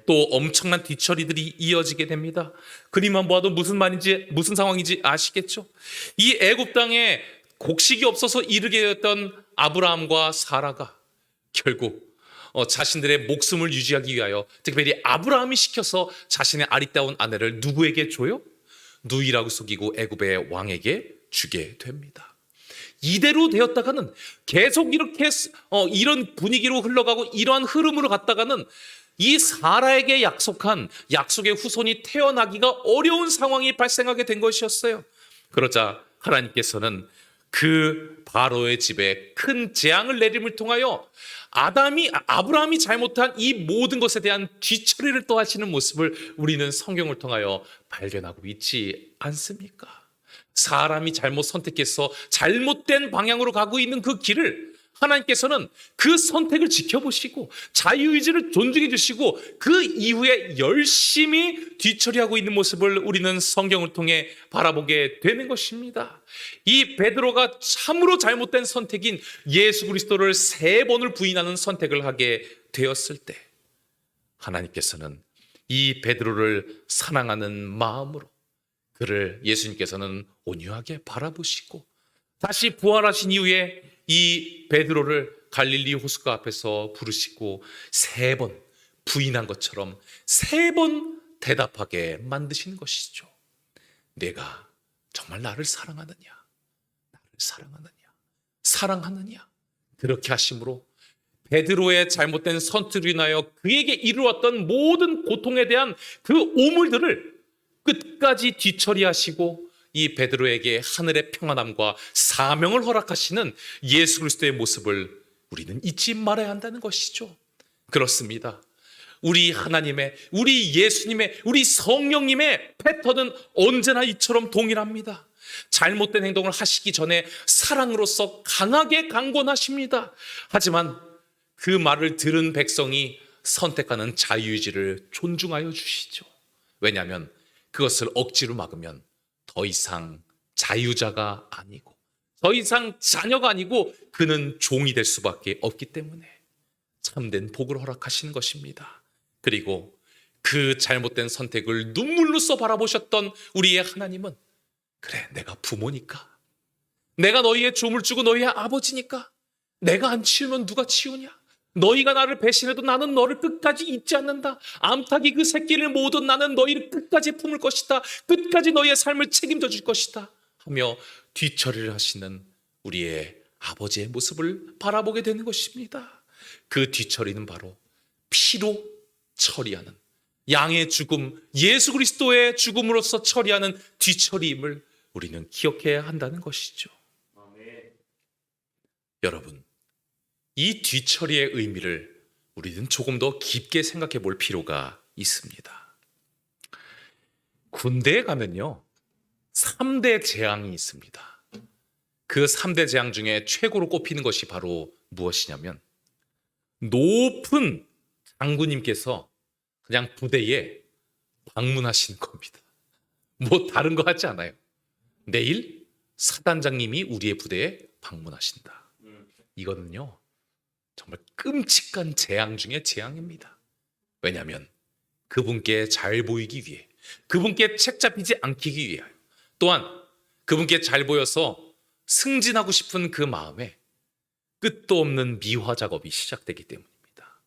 또 엄청난 뒤처리들이 이어지게 됩니다. 그림만 보아도 무슨 말인지 무슨 상황인지 아시겠죠? 이 애굽 땅에 곡식이 없어서 이르게 되었던 아브라함과 사라가 결국 자신들의 목숨을 유지하기 위하여 특별히 아브라함이 시켜서 자신의 아리따운 아내를 누구에게 줘요? 누이라고 속이고 애굽의 왕에게 주게 됩니다. 이대로 되었다가는 계속 이렇게 이런 분위기로 흘러가고 이러한 흐름으로 갔다가는 이 사라에게 약속한 약속의 후손이 태어나기가 어려운 상황이 발생하게 된 것이었어요. 그러자 하나님께서는 그 바로의 집에 큰 재앙을 내림을 통하여 아브라함이 잘못한 이 모든 것에 대한 뒤처리를 또 하시는 모습을 우리는 성경을 통하여 발견하고 있지 않습니까? 사람이 잘못 선택해서 잘못된 방향으로 가고 있는 그 길을 하나님께서는 그 선택을 지켜보시고 자유의지를 존중해 주시고 그 이후에 열심히 뒤처리하고 있는 모습을 우리는 성경을 통해 바라보게 되는 것입니다. 이 베드로가 참으로 잘못된 선택인 예수 그리스도를 3번을 부인하는 선택을 하게 되었을 때 하나님께서는 이 베드로를 사랑하는 마음으로 그를 예수님께서는 온유하게 바라보시고 다시 부활하신 이후에 이 베드로를 갈릴리 호숫가 앞에서 부르시고 3번 부인한 것처럼 3번 대답하게 만드시는 것이죠. 내가 정말 나를 사랑하느냐? 나를 사랑하느냐? 사랑하느냐? 그렇게 하심으로 베드로의 잘못된 선택으로 인하여 그에게 이루었던 모든 고통에 대한 그 오물들을 끝까지 뒤처리하시고 이 베드로에게 하늘의 평안함과 사명을 허락하시는 예수 그리스도의 모습을 우리는 잊지 말아야 한다는 것이죠. 그렇습니다. 우리 하나님의, 우리 예수님의, 우리 성령님의 패턴은 언제나 이처럼 동일합니다. 잘못된 행동을 하시기 전에 사랑으로서 강하게 강권하십니다. 하지만 그 말을 들은 백성이 선택하는 자유의지를 존중하여 주시죠. 왜냐하면 그것을 억지로 막으면 더 이상 자유자가 아니고 더 이상 자녀가 아니고 그는 종이 될 수밖에 없기 때문에 참된 복을 허락하시는 것입니다. 그리고 그 잘못된 선택을 눈물로써 바라보셨던 우리의 하나님은 그래 내가 부모니까 내가 너희의 조물 주고 너희의 아버지니까 내가 안 치우면 누가 치우냐? 너희가 나를 배신해도 나는 너를 끝까지 잊지 않는다. 암탉이 그 새끼를 모으듯 나는 너희를 끝까지 품을 것이다. 끝까지 너희의 삶을 책임져 줄 것이다 하며 뒤처리를 하시는 우리의 아버지의 모습을 바라보게 되는 것입니다. 그 뒤처리는 바로 피로 처리하는 양의 죽음, 예수 그리스도의 죽음으로써 처리하는 뒤처리임을 우리는 기억해야 한다는 것이죠. 여러분, 이 뒤처리의 의미를 우리는 조금 더 깊게 생각해 볼 필요가 있습니다. 군대에 가면요, 3대 재앙이 있습니다. 그 3대 재앙 중에 최고로 꼽히는 것이 바로 무엇이냐면 높은 장군님께서 그냥 부대에 방문하시는 겁니다. 뭐 다른 거 하지 않아요. 내일 사단장님이 우리의 부대에 방문하신다. 이거는요 정말 끔찍한 재앙 중에 재앙입니다. 왜냐하면 그분께 잘 보이기 위해, 그분께 책 잡히지 않기 위하여, 또한 그분께 잘 보여서 승진하고 싶은 그 마음에 끝도 없는 미화 작업이 시작되기 때문입니다.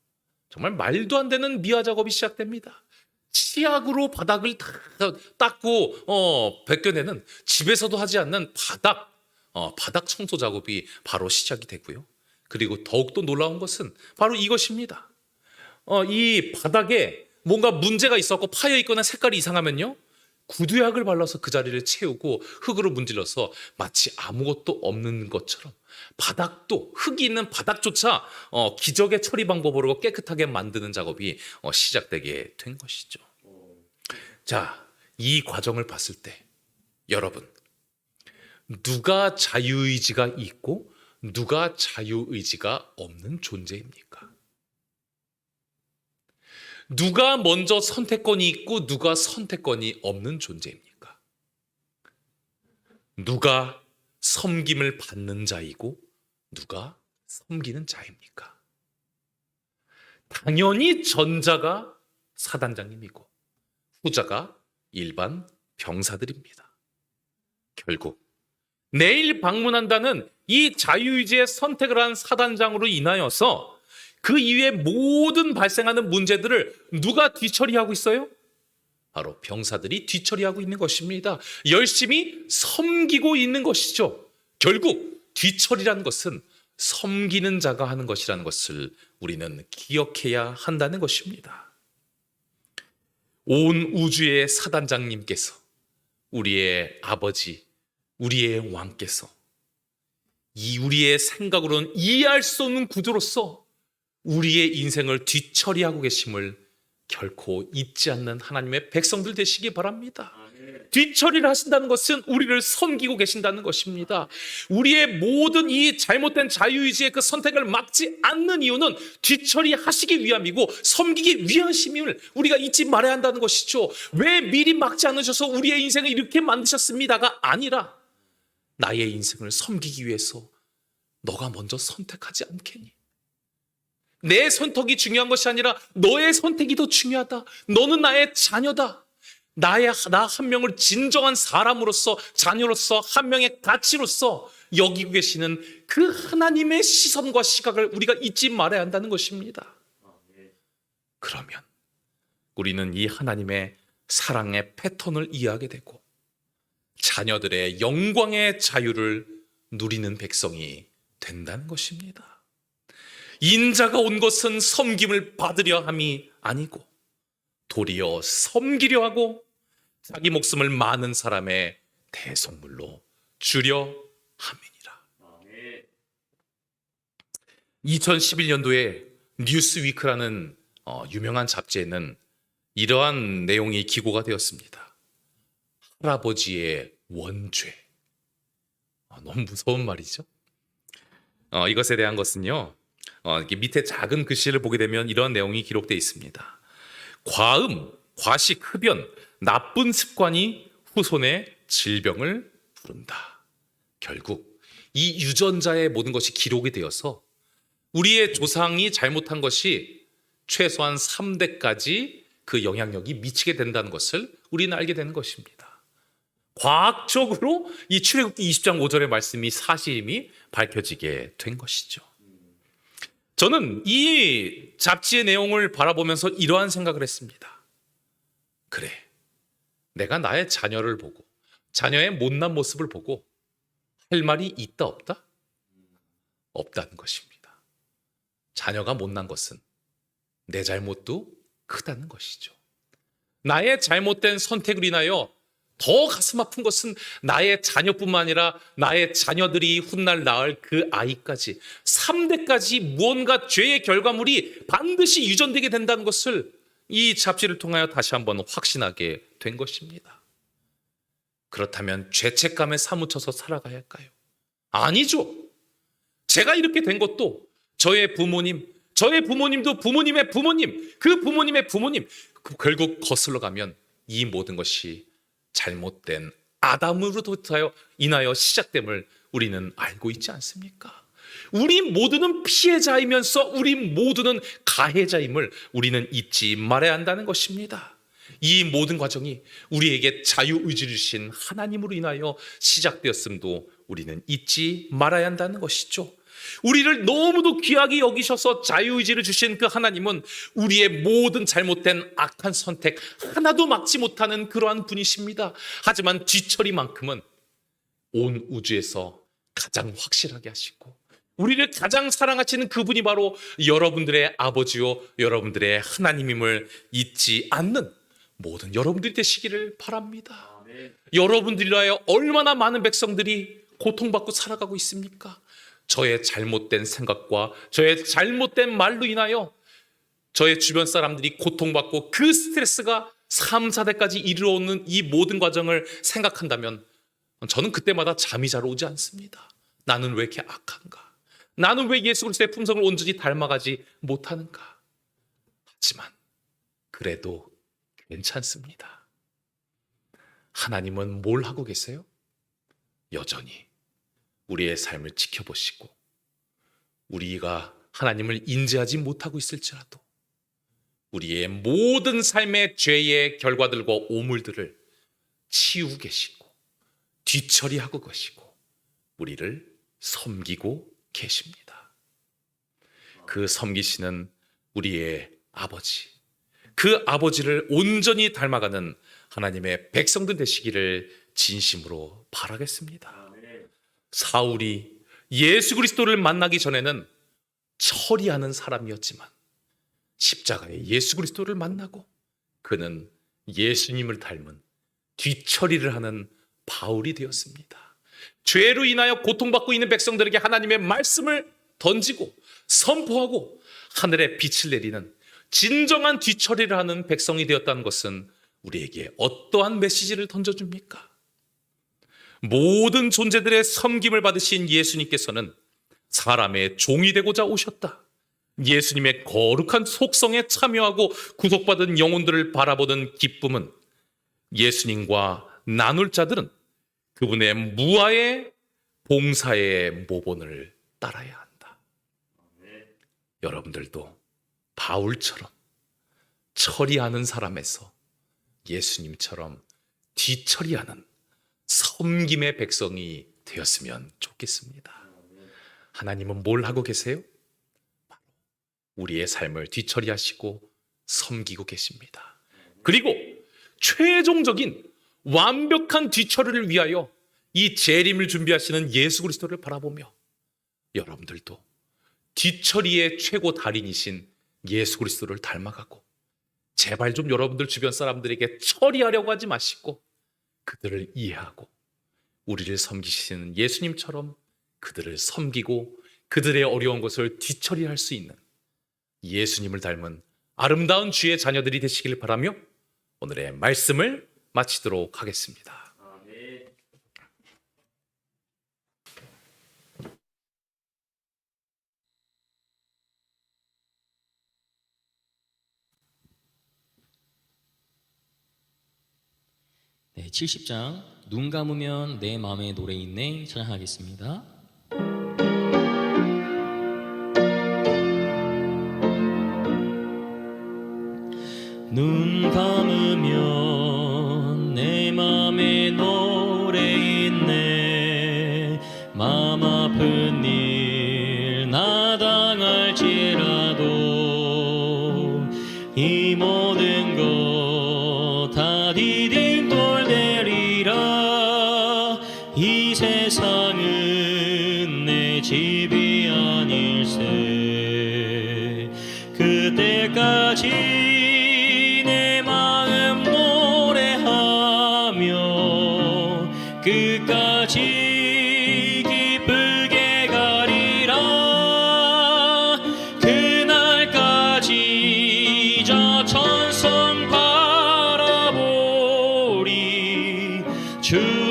정말 말도 안 되는 미화 작업이 시작됩니다. 치약으로 바닥을 다 닦고 벗겨내는, 집에서도 하지 않는 바닥 청소 작업이 바로 시작이 되고요. 그리고 더욱더 놀라운 것은 바로 이것입니다. 이 바닥에 뭔가 문제가 있었고 파여 있거나 색깔이 이상하면요, 구두약을 발라서 그 자리를 채우고 흙으로 문질러서 마치 아무것도 없는 것처럼 바닥도, 흙이 있는 바닥조차 기적의 처리 방법으로 깨끗하게 만드는 작업이 시작되게 된 것이죠. 자, 이 과정을 봤을 때 여러분, 누가 자유의지가 있고 누가 자유의지가 없는 존재입니까? 누가 먼저 선택권이 있고 누가 선택권이 없는 존재입니까? 누가 섬김을 받는 자이고 누가 섬기는 자입니까? 당연히 전자가 사단장님이고 후자가 일반 병사들입니다. 결국 내일 방문한다는 이 자유의지의 선택을 한 사단장으로 인하여서 그 이후에 모든 발생하는 문제들을 누가 뒤처리하고 있어요? 바로 병사들이 뒤처리하고 있는 것입니다. 열심히 섬기고 있는 것이죠. 결국 뒤처리라는 것은 섬기는 자가 하는 것이라는 것을 우리는 기억해야 한다는 것입니다. 온 우주의 사단장님께서, 우리의 아버지, 우리의 왕께서 이 우리의 생각으로는 이해할 수 없는 구조로서 우리의 인생을 뒤처리하고 계심을 결코 잊지 않는 하나님의 백성들 되시기 바랍니다. 뒤처리를 하신다는 것은 우리를 섬기고 계신다는 것입니다. 우리의 모든 이 잘못된 자유의지의 그 선택을 막지 않는 이유는 뒤처리하시기 위함이고 섬기기 위하심을 우리가 잊지 말아야 한다는 것이죠. 왜 미리 막지 않으셔서 우리의 인생을 이렇게 만드셨습니다가 아니라 나의 인생을 섬기기 위해서 너가 먼저 선택하지 않겠니? 내 선택이 중요한 것이 아니라 너의 선택이 더 중요하다. 너는 나의 자녀다. 나 한 명을 진정한 사람으로서, 자녀로서, 한 명의 가치로서 여기고 계시는 그 하나님의 시선과 시각을 우리가 잊지 말아야 한다는 것입니다. 그러면 우리는 이 하나님의 사랑의 패턴을 이해하게 되고 자녀들의 영광의 자유를 누리는 백성이 된다는 것입니다. 인자가 온 것은 섬김을 받으려 함이 아니고 도리어 섬기려 하고 자기 목숨을 많은 사람의 대속물로 주려 함이니라. 2011년도에 뉴스위크라는 유명한 잡지에는 이러한 내용이 기고가 되었습니다. 할아버지의 원죄. 너무 무서운 말이죠. 이것에 대한 것은요, 이렇게 밑에 작은 글씨를 보게 되면 이런 내용이 기록되어 있습니다. 과음, 과식, 흡연, 나쁜 습관이 후손의 질병을 부른다. 결국 이 유전자의 모든 것이 기록이 되어서 우리의 조상이 잘못한 것이 최소한 3대까지 그 영향력이 미치게 된다는 것을 우리는 알게 되는 것입니다. 과학적으로 이 출애굽기 20장 5절의 말씀이 사실임이 밝혀지게 된 것이죠. 저는 이 잡지의 내용을 바라보면서 이러한 생각을 했습니다. 그래, 내가 나의 자녀를 보고 자녀의 못난 모습을 보고 할 말이 있다 없다? 없다는 것입니다. 자녀가 못난 것은 내 잘못도 크다는 것이죠. 나의 잘못된 선택을 인하여 더 가슴 아픈 것은 나의 자녀뿐만 아니라 나의 자녀들이 훗날 낳을 그 아이까지 3대까지 무언가 죄의 결과물이 반드시 유전되게 된다는 것을 이 잡지를 통하여 다시 한번 확신하게 된 것입니다. 그렇다면 죄책감에 사무쳐서 살아가야 할까요? 아니죠. 제가 이렇게 된 것도 저의 부모님, 저의 부모님도 부모님의 부모님, 그 부모님의 부모님, 결국 거슬러 가면 이 모든 것이 잘못된 아담으로부터 인하여 시작됨을 우리는 알고 있지 않습니까? 우리 모두는 피해자이면서 우리 모두는 가해자임을 우리는 잊지 말아야 한다는 것입니다. 이 모든 과정이 우리에게 자유의지를 주신 하나님으로 인하여 시작되었음도 우리는 잊지 말아야 한다는 것이죠. 우리를 너무도 귀하게 여기셔서 자유의지를 주신 그 하나님은 우리의 모든 잘못된 악한 선택 하나도 막지 못하는 그러한 분이십니다. 하지만 뒤처리만큼은 온 우주에서 가장 확실하게 하시고 우리를 가장 사랑하시는 그분이 바로 여러분들의 아버지요 여러분들의 하나님임을 잊지 않는 모든 여러분들이 되시기를 바랍니다. 여러분들이라 하여 얼마나 많은 백성들이 고통받고 살아가고 있습니까? 저의 잘못된 생각과 저의 잘못된 말로 인하여 저의 주변 사람들이 고통받고 그 스트레스가 3, 4대까지 이르러오는 이 모든 과정을 생각한다면 저는 그때마다 잠이 잘 오지 않습니다. 나는 왜 이렇게 악한가? 나는 왜 예수 그리스도의 품성을 온전히 닮아가지 못하는가? 하지만 그래도 괜찮습니다. 하나님은 뭘 하고 계세요? 여전히 우리의 삶을 지켜보시고 우리가 하나님을 인지하지 못하고 있을지라도 우리의 모든 삶의 죄의 결과들과 오물들을 치우고 계시고 뒤처리하고 계시고 우리를 섬기고 계십니다. 그 섬기시는 우리의 아버지, 그 아버지를 온전히 닮아가는 하나님의 백성들 되시기를 진심으로 바라겠습니다. 사울이 예수 그리스도를 만나기 전에는 처리하는 사람이었지만 십자가에 예수 그리스도를 만나고 그는 예수님을 닮은 뒤처리를 하는 바울이 되었습니다. 죄로 인하여 고통받고 있는 백성들에게 하나님의 말씀을 던지고 선포하고 하늘에 빛을 내리는 진정한 뒤처리를 하는 백성이 되었다는 것은 우리에게 어떠한 메시지를 던져줍니까? 모든 존재들의 섬김을 받으신 예수님께서는 사람의 종이 되고자 오셨다. 예수님의 거룩한 속성에 참여하고 구속받은 영혼들을 바라보는 기쁨은 예수님과 나눌 자들은 그분의 무아의 봉사의 모본을 따라야 한다. 여러분들도 바울처럼 처리하는 사람에서 예수님처럼 뒤처리하는 섬김의 백성이 되었으면 좋겠습니다. 하나님은 뭘 하고 계세요? 우리의 삶을 뒤처리하시고 섬기고 계십니다. 그리고 최종적인 완벽한 뒤처리를 위하여 이 재림을 준비하시는 예수 그리스도를 바라보며 여러분들도 뒤처리의 최고 달인이신 예수 그리스도를 닮아가고 제발 좀 여러분들 주변 사람들에게 처리하려고 하지 마시고 그들을 이해하고 우리를 섬기시는 예수님처럼 그들을 섬기고 그들의 어려운 것을 뒤처리할 수 있는 예수님을 닮은 아름다운 주의 자녀들이 되시길 바라며 오늘의 말씀을 마치도록 하겠습니다. 네, 70장 눈 감으면 내 마음에 노래 있네 찬양하겠습니다. 눈 감으면 내 맘에 노래 있네. 맘 아픈 일 나 당할지라도 이 모든 것 다 디딤돌 되리라. 이 세상은 내 집이 아닐세. 그때까지 끝까지 기쁘게 가리라. 그날까지 저 천성 바라보리. 주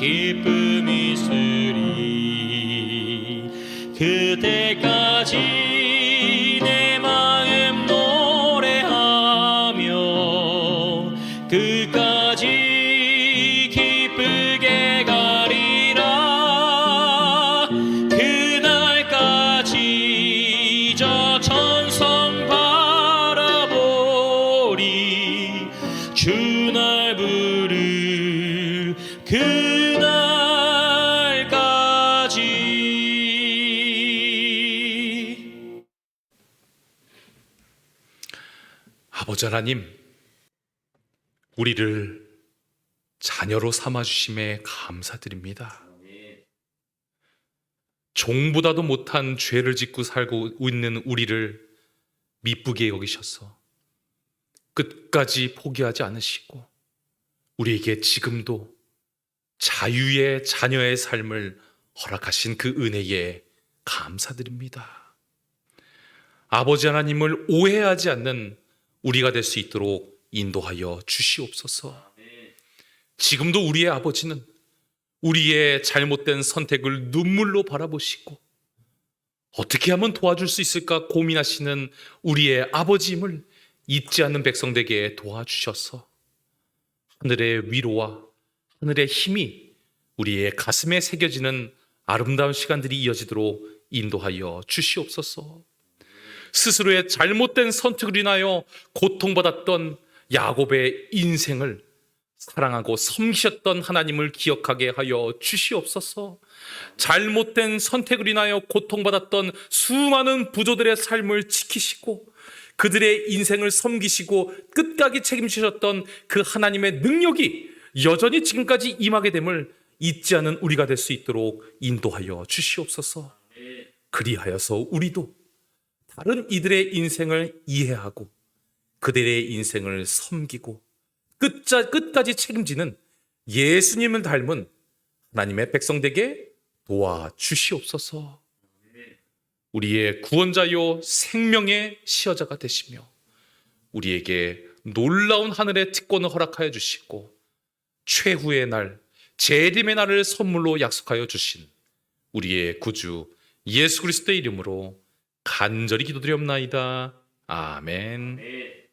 기쁨이 있으리 그때까지 내 마음 노래하며 끝까지 기쁘게 가리라 그날까지 저 천성 바라보리 주 날 부를 그날까지. 아버지 하나님, 우리를 자녀로 삼아주심에 감사드립니다. 종보다도 못한 죄를 짓고 살고 있는 우리를 미쁘게 여기셔서 끝까지 포기하지 않으시고 우리에게 지금도 자유의 자녀의 삶을 허락하신 그 은혜에 감사드립니다. 아버지 하나님을 오해하지 않는 우리가 될 수 있도록 인도하여 주시옵소서. 지금도 우리의 아버지는 우리의 잘못된 선택을 눈물로 바라보시고 어떻게 하면 도와줄 수 있을까 고민하시는 우리의 아버지임을 잊지 않는 백성되게 도와주셔서 하늘의 위로와 하늘의 힘이 우리의 가슴에 새겨지는 아름다운 시간들이 이어지도록 인도하여 주시옵소서. 스스로의 잘못된 선택을 인하여 고통받았던 야곱의 인생을 사랑하고 섬기셨던 하나님을 기억하게 하여 주시옵소서. 잘못된 선택을 인하여 고통받았던 수많은 부조들의 삶을 지키시고 그들의 인생을 섬기시고 끝까지 책임지셨던 그 하나님의 능력이 여전히 지금까지 임하게 됨을 잊지 않은 우리가 될 수 있도록 인도하여 주시옵소서. 그리하여서 우리도 다른 이들의 인생을 이해하고 그들의 인생을 섬기고 끝까지 책임지는 예수님을 닮은 하나님의 백성되게 도와주시옵소서. 우리의 구원자요 생명의 시여자가 되시며 우리에게 놀라운 하늘의 특권을 허락하여 주시고 최후의 날 재림의 날을 선물로 약속하여 주신 우리의 구주 예수 그리스도의 이름으로 간절히 기도드리옵나이다. 아멘.